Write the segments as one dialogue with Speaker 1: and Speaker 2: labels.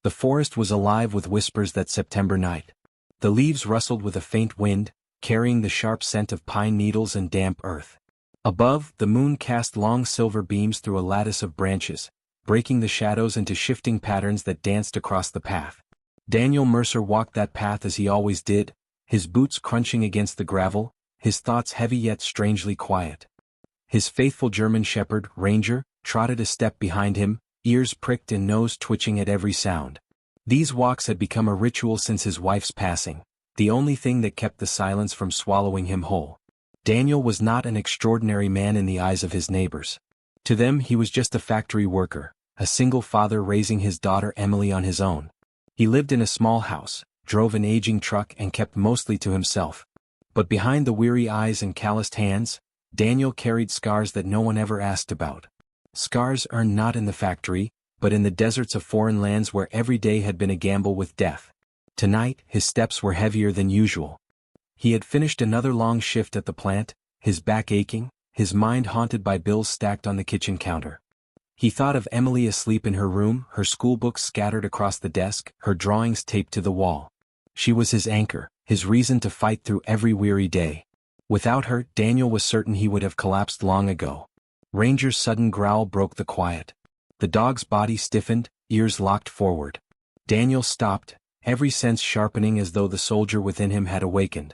Speaker 1: The forest was alive with whispers that September night. The leaves rustled with a faint wind, carrying the sharp scent of pine needles and damp earth. Above, the moon cast long silver beams through a lattice of branches, breaking the shadows into shifting patterns that danced across the path. Daniel Mercer walked that path as he always did, his boots crunching against the gravel, his thoughts heavy yet strangely quiet. His faithful German shepherd, Ranger, trotted a step behind him, ears pricked and nose twitching at every sound. These walks had become a ritual since his wife's passing, the only thing that kept the silence from swallowing him whole. Daniel was not an extraordinary man in the eyes of his neighbors. To them he was just a factory worker, a single father raising his daughter Emily on his own. He lived in a small house, drove an aging truck and kept mostly to himself. But behind the weary eyes and calloused hands, Daniel carried scars that no one ever asked about. Scars earned not in the factory, but in the deserts of foreign lands where every day had been a gamble with death. Tonight, his steps were heavier than usual. He had finished another long shift at the plant, his back aching, his mind haunted by bills stacked on the kitchen counter. He thought of Emily asleep in her room, her schoolbooks scattered across the desk, her drawings taped to the wall. She was his anchor, his reason to fight through every weary day. Without her, Daniel was certain he would have collapsed long ago. Ranger's sudden growl broke the quiet. The dog's body stiffened, ears locked forward. Daniel stopped, every sense sharpening as though the soldier within him had awakened.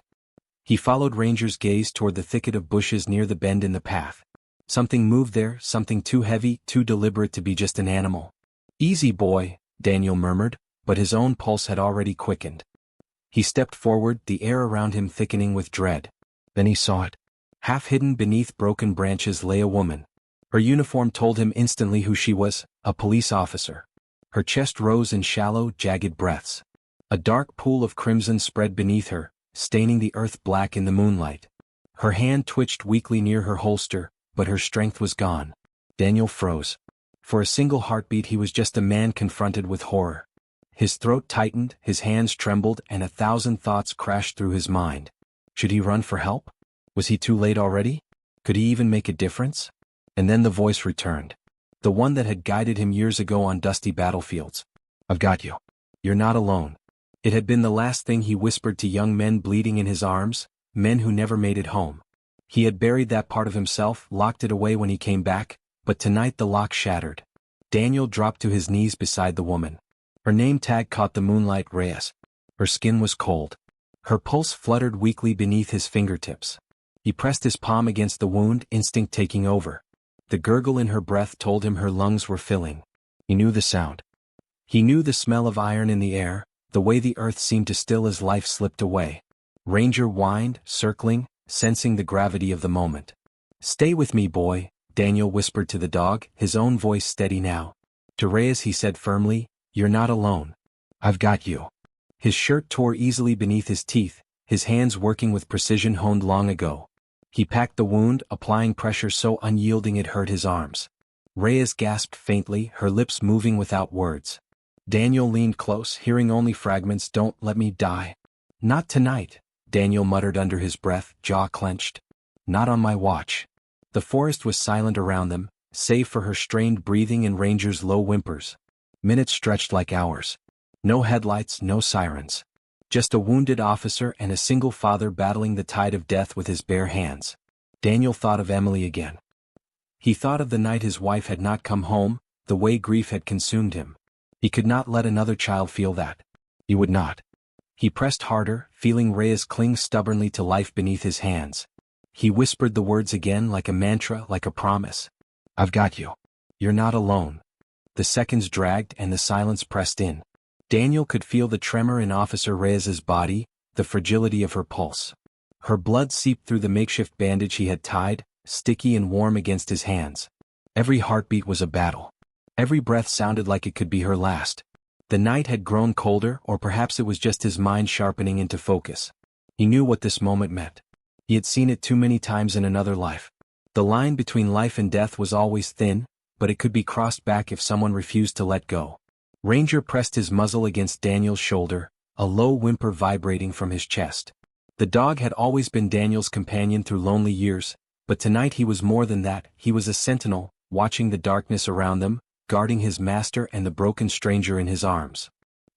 Speaker 1: He followed Ranger's gaze toward the thicket of bushes near the bend in the path. Something moved there, something too heavy, too deliberate to be just an animal. "Easy, boy," Daniel murmured, but his own pulse had already quickened. He stepped forward, the air around him thickening with dread. Then he saw it. Half hidden beneath broken branches lay a woman. Her uniform told him instantly who she was, a police officer. Her chest rose in shallow, jagged breaths. A dark pool of crimson spread beneath her, staining the earth black in the moonlight. Her hand twitched weakly near her holster, but her strength was gone. Daniel froze. For a single heartbeat he was just a man confronted with horror. His throat tightened, his hands trembled, and 1,000 thoughts crashed through his mind. Should he run for help? Was he too late already? Could he even make a difference? And then the voice returned. The one that had guided him years ago on dusty battlefields. "I've got you. You're not alone." It had been the last thing he whispered to young men bleeding in his arms, men who never made it home. He had buried that part of himself, locked it away when he came back, but tonight the lock shattered. Daniel dropped to his knees beside the woman. Her name tag caught the moonlight Reyes. Her skin was cold. Her pulse fluttered weakly beneath his fingertips. He pressed his palm against the wound, instinct taking over. The gurgle in her breath told him her lungs were filling. He knew the sound. He knew the smell of iron in the air, the way the earth seemed to still as life slipped away. Ranger whined, circling, sensing the gravity of the moment. "Stay with me, boy," Daniel whispered to the dog, his own voice steady now. To Reyes he said firmly, "You're not alone. I've got you." His shirt tore easily beneath his teeth, his hands working with precision honed long ago. He packed the wound, applying pressure so unyielding it hurt his arms. Reyes gasped faintly, her lips moving without words. Daniel leaned close, hearing only fragments. "Don't let me die." "Not tonight," Daniel muttered under his breath, jaw clenched. "Not on my watch." The forest was silent around them, save for her strained breathing and Ranger's low whimpers. Minutes stretched like hours. No headlights, no sirens. Just a wounded officer and a single father battling the tide of death with his bare hands. Daniel thought of Emily again. He thought of the night his wife had not come home, the way grief had consumed him. He could not let another child feel that. He would not. He pressed harder, feeling Reyes cling stubbornly to life beneath his hands. He whispered the words again like a mantra, like a promise. "I've got you. You're not alone." The seconds dragged and the silence pressed in. Daniel could feel the tremor in Officer Reyes's body, the fragility of her pulse. Her blood seeped through the makeshift bandage he had tied, sticky and warm against his hands. Every heartbeat was a battle. Every breath sounded like it could be her last. The night had grown colder, or perhaps it was just his mind sharpening into focus. He knew what this moment meant. He had seen it too many times in another life. The line between life and death was always thin, but it could be crossed back if someone refused to let go. Ranger pressed his muzzle against Daniel's shoulder, a low whimper vibrating from his chest. The dog had always been Daniel's companion through lonely years, but tonight he was more than that. He was a sentinel, watching the darkness around them, guarding his master and the broken stranger in his arms.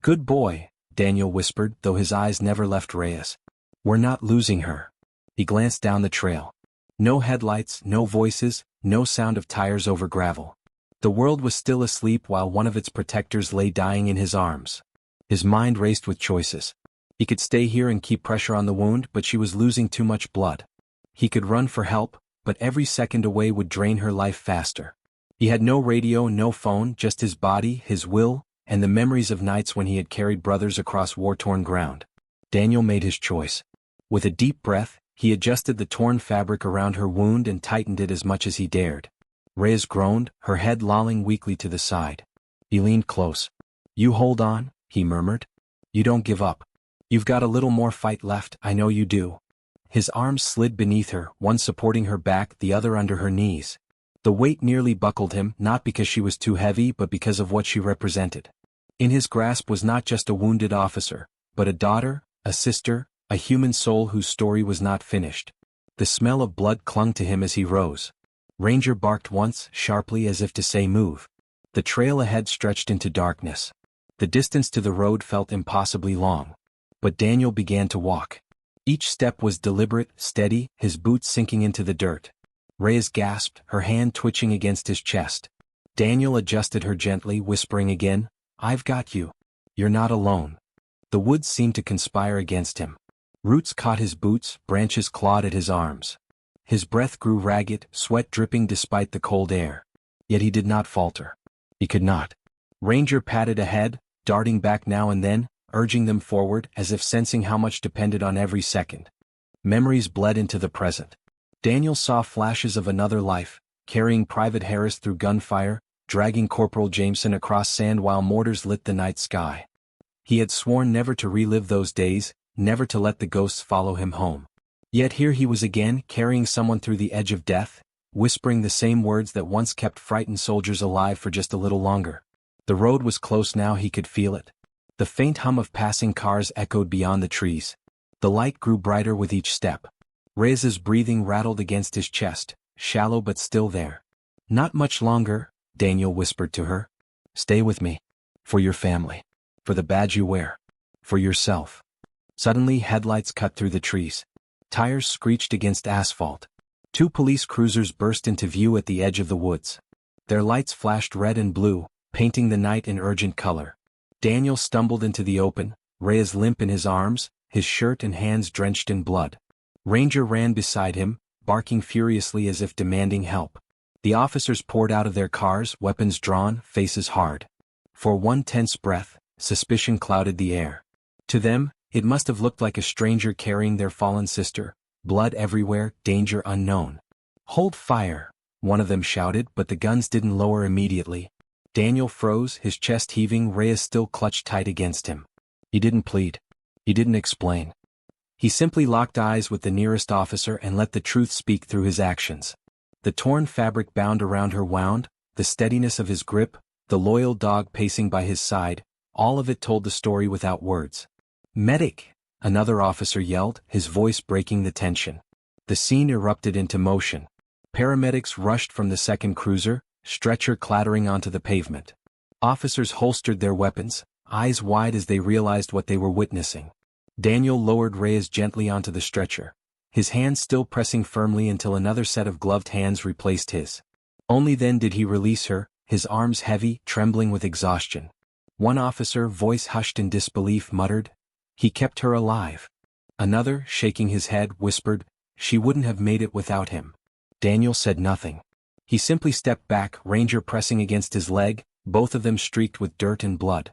Speaker 1: Good boy, Daniel whispered, though his eyes never left Reyes. We're not losing her. He glanced down the trail. No headlights, no voices, no sound of tires over gravel. The world was still asleep while one of its protectors lay dying in his arms. His mind raced with choices. He could stay here and keep pressure on the wound, but she was losing too much blood. He could run for help, but every second away would drain her life faster. He had no radio, no phone, just his body, his will, and the memories of nights when he had carried brothers across war-torn ground. Daniel made his choice. With a deep breath, he adjusted the torn fabric around her wound and tightened it as much as he dared. Reyes groaned, her head lolling weakly to the side. He leaned close. You hold on, he murmured. You don't give up. You've got a little more fight left, I know you do. His arms slid beneath her, one supporting her back, the other under her knees. The weight nearly buckled him, not because she was too heavy but because of what she represented. In his grasp was not just a wounded officer, but a daughter, a sister, a human soul whose story was not finished. The smell of blood clung to him as he rose. Ranger barked once, sharply as if to say move. The trail ahead stretched into darkness. The distance to the road felt impossibly long. But Daniel began to walk. Each step was deliberate, steady, his boots sinking into the dirt. Reyes gasped, her hand twitching against his chest. Daniel adjusted her gently, whispering again, I've got you. You're not alone. The woods seemed to conspire against him. Roots caught his boots, branches clawed at his arms. His breath grew ragged, sweat dripping despite the cold air. Yet he did not falter. He could not. Ranger padded ahead, darting back now and then, urging them forward as if sensing how much depended on every second. Memories bled into the present. Daniel saw flashes of another life, carrying Private Harris through gunfire, dragging Corporal Jameson across sand while mortars lit the night sky. He had sworn never to relive those days, never to let the ghosts follow him home. Yet here he was again, carrying someone through the edge of death, whispering the same words that once kept frightened soldiers alive for just a little longer. The road was close now, he could feel it. The faint hum of passing cars echoed beyond the trees. The light grew brighter with each step. Reyes's breathing rattled against his chest, shallow but still there. Not much longer, Daniel whispered to her. Stay with me. For your family. For the badge you wear. For yourself. Suddenly headlights cut through the trees. Tires screeched against asphalt. 2 police cruisers burst into view at the edge of the woods. Their lights flashed red and blue, painting the night in urgent color. Daniel stumbled into the open, Reyes limp in his arms, his shirt and hands drenched in blood. Ranger ran beside him, barking furiously as if demanding help. The officers poured out of their cars, weapons drawn, faces hard. For one tense breath, suspicion clouded the air. To them, it must have looked like a stranger carrying their fallen sister, blood everywhere, danger unknown. Hold fire, one of them shouted, but the guns didn't lower immediately. Daniel froze, his chest heaving, Reyes still clutched tight against him. He didn't plead. He didn't explain. He simply locked eyes with the nearest officer and let the truth speak through his actions. The torn fabric bound around her wound, the steadiness of his grip, the loyal dog pacing by his side, all of it told the story without words. Medic! Another officer yelled, his voice breaking the tension. The scene erupted into motion. Paramedics rushed from the second cruiser, stretcher clattering onto the pavement. Officers holstered their weapons, eyes wide as they realized what they were witnessing. Daniel lowered Reyes gently onto the stretcher, his hands still pressing firmly until another set of gloved hands replaced his. Only then did he release her, his arms heavy, trembling with exhaustion. One officer, voice hushed in disbelief, muttered, "He kept her alive." Another, shaking his head, whispered, "She wouldn't have made it without him." Daniel said nothing. He simply stepped back, Ranger pressing against his leg, both of them streaked with dirt and blood.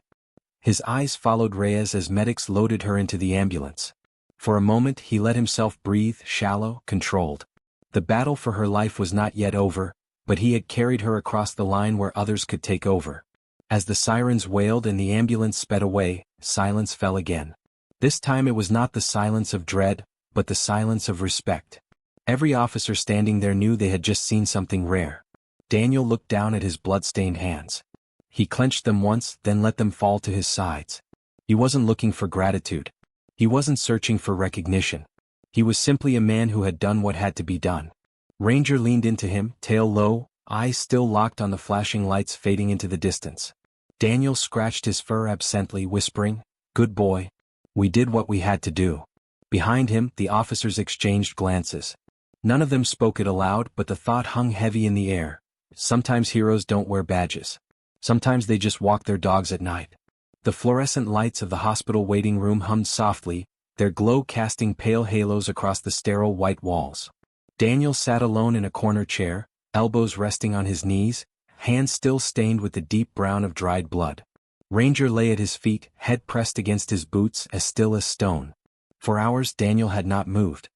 Speaker 1: His eyes followed Reyes as medics loaded her into the ambulance. For a moment he let himself breathe, shallow, controlled. The battle for her life was not yet over, but he had carried her across the line where others could take over. As the sirens wailed and the ambulance sped away, silence fell again. This time it was not the silence of dread, but the silence of respect. Every officer standing there knew they had just seen something rare. Daniel looked down at his blood-stained hands. He clenched them once, then let them fall to his sides. He wasn't looking for gratitude. He wasn't searching for recognition. He was simply a man who had done what had to be done. Ranger leaned into him, tail low, eyes still locked on the flashing lights fading into the distance. Daniel scratched his fur absently, whispering, "Good boy. We did what we had to do." Behind him, the officers exchanged glances. None of them spoke it aloud, but the thought hung heavy in the air. Sometimes heroes don't wear badges. Sometimes they just walk their dogs at night. The fluorescent lights of the hospital waiting room hummed softly, their glow casting pale halos across the sterile white walls. Daniel sat alone in a corner chair, elbows resting on his knees, hands still stained with the deep brown of dried blood. Ranger lay at his feet, head pressed against his boots, as still as stone. For hours Daniel had not moved.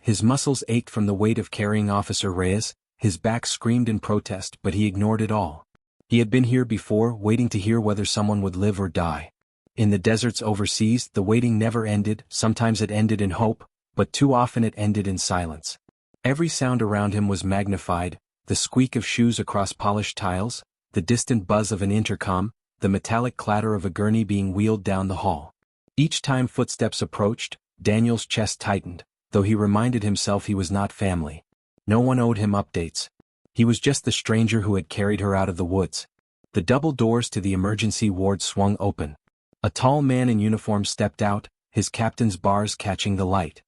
Speaker 1: His muscles ached from the weight of carrying Officer Reyes, his back screamed in protest, but he ignored it all. He had been here before, waiting to hear whether someone would live or die. In the deserts overseas, the waiting never ended. Sometimes it ended in hope, but too often it ended in silence. Every sound around him was magnified, the squeak of shoes across polished tiles, the distant buzz of an intercom, the metallic clatter of a gurney being wheeled down the hall. Each time footsteps approached, Daniel's chest tightened, though he reminded himself he was not family. No one owed him updates. He was just the stranger who had carried her out of the woods. The double doors to the emergency ward swung open. A tall man in uniform stepped out, his captain's bars catching the light.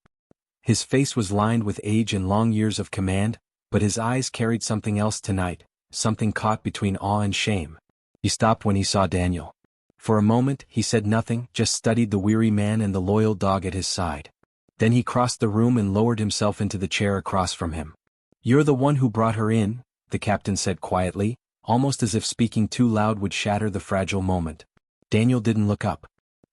Speaker 1: His face was lined with age and long years of command, but his eyes carried something else tonight, something caught between awe and shame. He stopped when he saw Daniel. For a moment, he said nothing, just studied the weary man and the loyal dog at his side. Then he crossed the room and lowered himself into the chair across from him. "You're the one who brought her in," the captain said quietly, almost as if speaking too loud would shatter the fragile moment. Daniel didn't look up.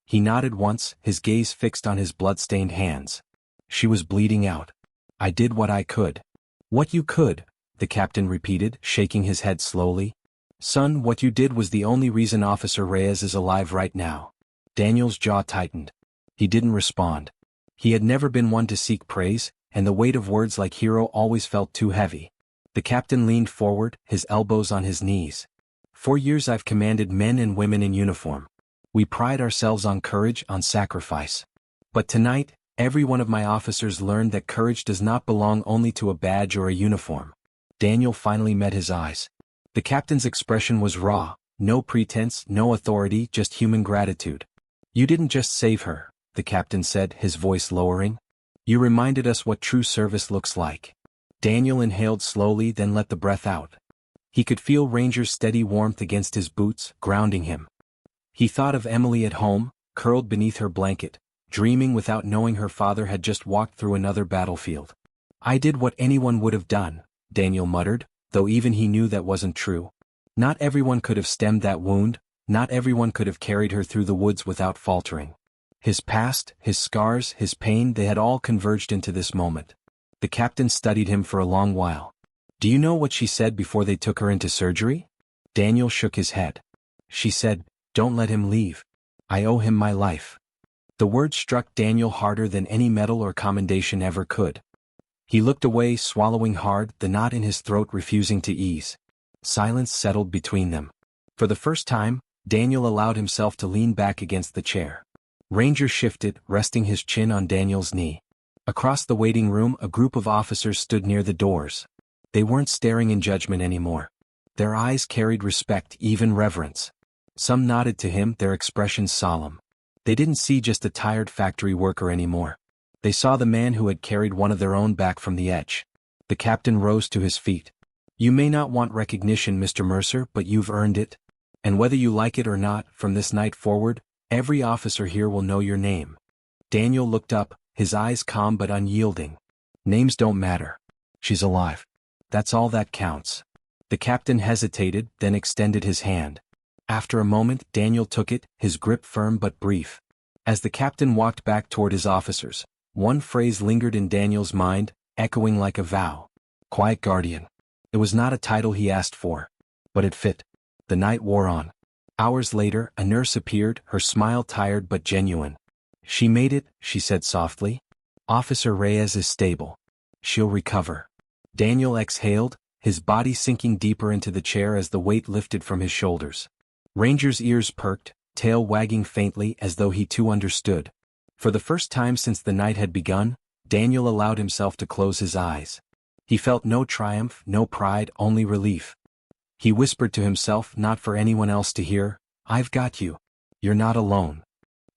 Speaker 1: He nodded once, his gaze fixed on his blood-stained hands. "She was bleeding out. I did what I could." "What you could," the captain repeated, shaking his head slowly. "Son, what you did was the only reason Officer Reyes is alive right now." Daniel's jaw tightened. He didn't respond. He had never been one to seek praise, and the weight of words like hero always felt too heavy. The captain leaned forward, his elbows on his knees. "For years I've commanded men and women in uniform. We pride ourselves on courage, on sacrifice. But tonight, every one of my officers learned that courage does not belong only to a badge or a uniform." Daniel finally met his eyes. The captain's expression was raw, no pretense, no authority, just human gratitude. "You didn't just save her," the captain said, his voice lowering. "You reminded us what true service looks like." Daniel inhaled slowly, then let the breath out. He could feel Ranger's steady warmth against his boots, grounding him. He thought of Emily at home, curled beneath her blanket, dreaming without knowing her father had just walked through another battlefield. "I did what anyone would have done," Daniel muttered, though even he knew that wasn't true. Not everyone could have stemmed that wound, not everyone could have carried her through the woods without faltering. His past, his scars, his pain, they had all converged into this moment. The captain studied him for a long while. "Do you know what she said before they took her into surgery?" Daniel shook his head. "She said, 'Don't let him leave. I owe him my life.'" The words struck Daniel harder than any medal or commendation ever could. He looked away, swallowing hard, the knot in his throat refusing to ease. Silence settled between them. For the first time, Daniel allowed himself to lean back against the chair. Ranger shifted, resting his chin on Daniel's knee. Across the waiting room, a group of officers stood near the doors. They weren't staring in judgment anymore. Their eyes carried respect, even reverence. Some nodded to him, their expressions solemn. They didn't see just a tired factory worker anymore. They saw the man who had carried one of their own back from the edge. The captain rose to his feet. "You may not want recognition, Mr. Mercer, but you've earned it. And whether you like it or not, from this night forward, every officer here will know your name." Daniel looked up, his eyes calm but unyielding. "Names don't matter. She's alive. That's all that counts." The captain hesitated, then extended his hand. After a moment, Daniel took it, his grip firm but brief. As the captain walked back toward his officers, one phrase lingered in Daniel's mind, echoing like a vow. Quiet guardian. It was not a title he asked for, but it fit. The night wore on. Hours later, a nurse appeared, her smile tired but genuine. "She made it," she said softly. "Officer Reyes is stable. She'll recover." Daniel exhaled, his body sinking deeper into the chair as the weight lifted from his shoulders. Ranger's ears perked, tail wagging faintly as though he too understood. For the first time since the night had begun, Daniel allowed himself to close his eyes. He felt no triumph, no pride, only relief. He whispered to himself, not for anyone else to hear, I've got you. You're not alone.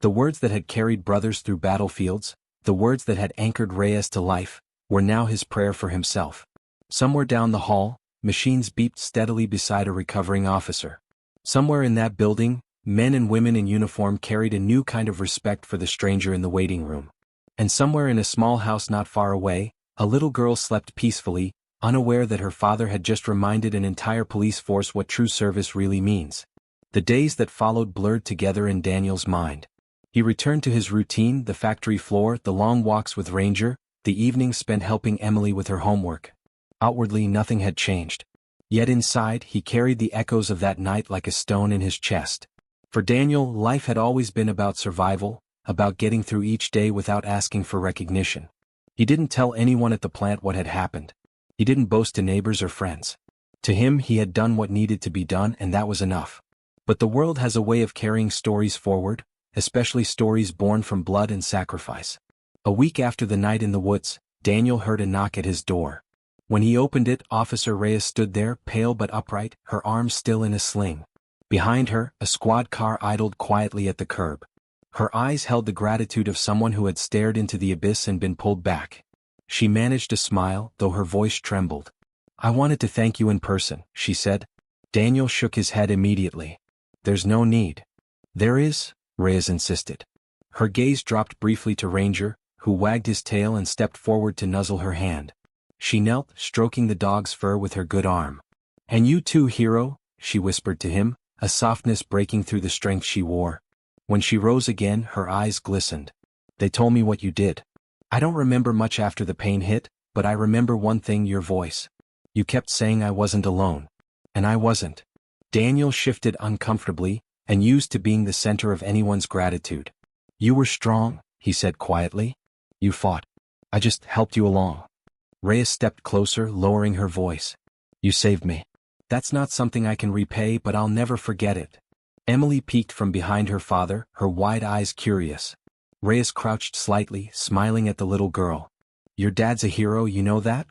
Speaker 1: The words that had carried brothers through battlefields, the words that had anchored Reyes to life, were now his prayer for himself. Somewhere down the hall, machines beeped steadily beside a recovering officer. Somewhere in that building, men and women in uniform carried a new kind of respect for the stranger in the waiting room. And somewhere in a small house not far away, a little girl slept peacefully, unaware that her father had just reminded an entire police force what true service really means. The days that followed blurred together in Daniel's mind. He returned to his routine, the factory floor, the long walks with Ranger, the evenings spent helping Emily with her homework. Outwardly nothing had changed. Yet inside he carried the echoes of that night like a stone in his chest. For Daniel, life had always been about survival, about getting through each day without asking for recognition. He didn't tell anyone at the plant what had happened. He didn't boast to neighbors or friends. To him he had done what needed to be done and that was enough. But the world has a way of carrying stories forward, especially stories born from blood and sacrifice. A week after the night in the woods, Daniel heard a knock at his door. When he opened it, Officer Reyes stood there, pale but upright, her arms still in a sling. Behind her, a squad car idled quietly at the curb. Her eyes held the gratitude of someone who had stared into the abyss and been pulled back. She managed a smile, though her voice trembled. "I wanted to thank you in person," she said. Daniel shook his head immediately. "There's no need." "There is," Reyes insisted. Her gaze dropped briefly to Ranger, who wagged his tail and stepped forward to nuzzle her hand. She knelt, stroking the dog's fur with her good arm. "And you too, hero," she whispered to him, a softness breaking through the strength she wore. When she rose again, her eyes glistened. "They told me what you did. I don't remember much after the pain hit, but I remember one thing, your voice. You kept saying I wasn't alone. And I wasn't." Daniel shifted uncomfortably, and used to being the center of anyone's gratitude. "You were strong," he said quietly. "You fought. I just helped you along." Reyes stepped closer, lowering her voice. "You saved me. That's not something I can repay, but I'll never forget it." Emily peeked from behind her father, her wide eyes curious. Reyes crouched slightly, smiling at the little girl. "Your dad's a hero, you know that?"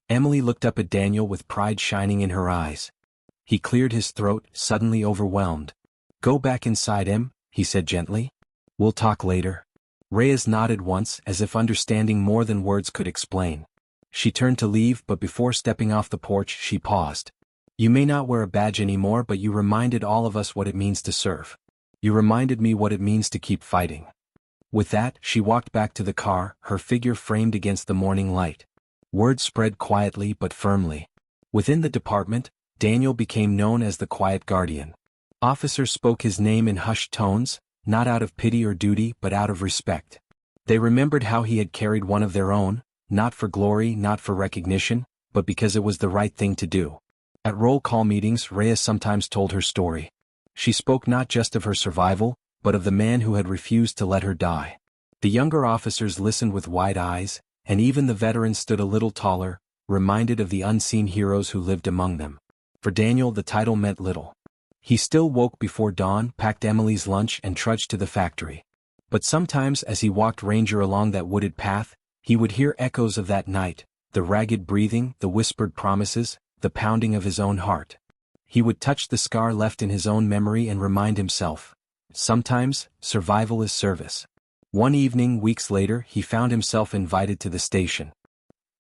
Speaker 1: Emily looked up at Daniel with pride shining in her eyes. He cleared his throat, suddenly overwhelmed. "Go back inside him," he said gently. "We'll talk later." Reyes nodded once, as if understanding more than words could explain. She turned to leave, but before stepping off the porch she paused. "You may not wear a badge anymore, but you reminded all of us what it means to serve. You reminded me what it means to keep fighting." With that, she walked back to the car, her figure framed against the morning light. Word spread quietly but firmly. Within the department, Daniel became known as the Quiet Guardian. Officers spoke his name in hushed tones, not out of pity or duty but out of respect. They remembered how he had carried one of their own, not for glory, not for recognition, but because it was the right thing to do. At roll call meetings, Reyes sometimes told her story. She spoke not just of her survival, but of the man who had refused to let her die. The younger officers listened with wide eyes, and even the veterans stood a little taller, reminded of the unseen heroes who lived among them. For Daniel the title meant little. He still woke before dawn, packed Emily's lunch and trudged to the factory. But sometimes as he walked Ranger along that wooded path, he would hear echoes of that night, the ragged breathing, the whispered promises, the pounding of his own heart. He would touch the scar left in his own memory and remind himself, sometimes, survival is service. One evening, weeks later, he found himself invited to the station.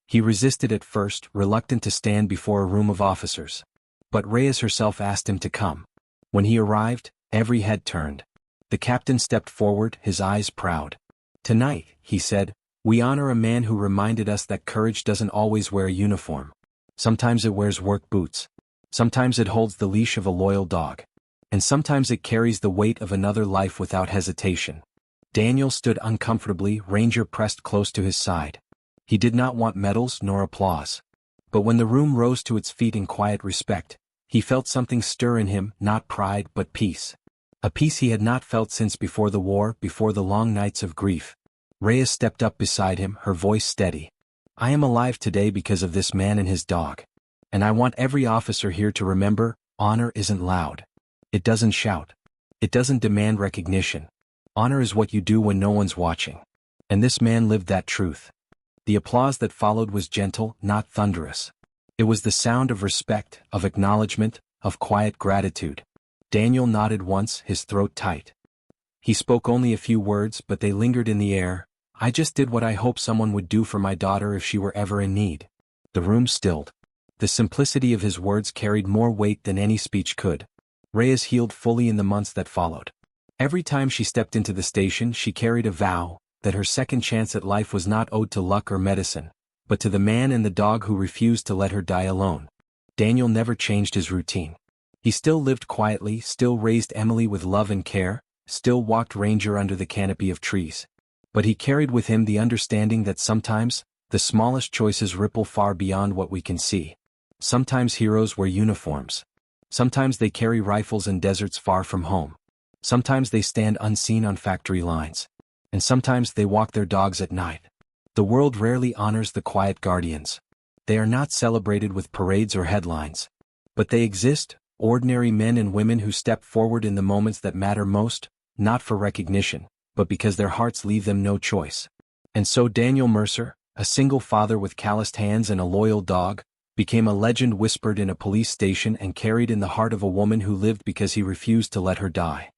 Speaker 1: He resisted at first, reluctant to stand before a room of officers. But Reyes herself asked him to come. When he arrived, every head turned. The captain stepped forward, his eyes proud. "Tonight," he said, "we honor a man who reminded us that courage doesn't always wear a uniform. Sometimes it wears work boots. Sometimes it holds the leash of a loyal dog. And sometimes it carries the weight of another life without hesitation." Daniel stood uncomfortably, Ranger pressed close to his side. He did not want medals nor applause. But when the room rose to its feet in quiet respect, he felt something stir in him, not pride but peace. A peace he had not felt since before the war, before the long nights of grief. Reyes stepped up beside him, her voice steady. "I am alive today because of this man and his dog. And I want every officer here to remember, honor isn't loud. It doesn't shout. It doesn't demand recognition. Honor is what you do when no one's watching." And this man lived that truth. The applause that followed was gentle, not thunderous. It was the sound of respect, of acknowledgement, of quiet gratitude. Daniel nodded once, his throat tight. He spoke only a few words, but they lingered in the air. I just did what I hoped someone would do for my daughter if she were ever in need. The room stilled. The simplicity of his words carried more weight than any speech could. Reyes healed fully in the months that followed. Every time she stepped into the station, she carried a vow that her second chance at life was not owed to luck or medicine, but to the man and the dog who refused to let her die alone. Daniel never changed his routine. He still lived quietly, still raised Emily with love and care, still walked Ranger under the canopy of trees. But he carried with him the understanding that sometimes, the smallest choices ripple far beyond what we can see. Sometimes heroes wear uniforms. Sometimes they carry rifles in deserts far from home. Sometimes they stand unseen on factory lines. And sometimes they walk their dogs at night. The world rarely honors the quiet guardians. They are not celebrated with parades or headlines. But they exist, ordinary men and women who step forward in the moments that matter most, not for recognition, but because their hearts leave them no choice. And so Daniel Mercer, a single father with calloused hands and a loyal dog, became a legend whispered in a police station and carried in the heart of a woman who lived because he refused to let her die.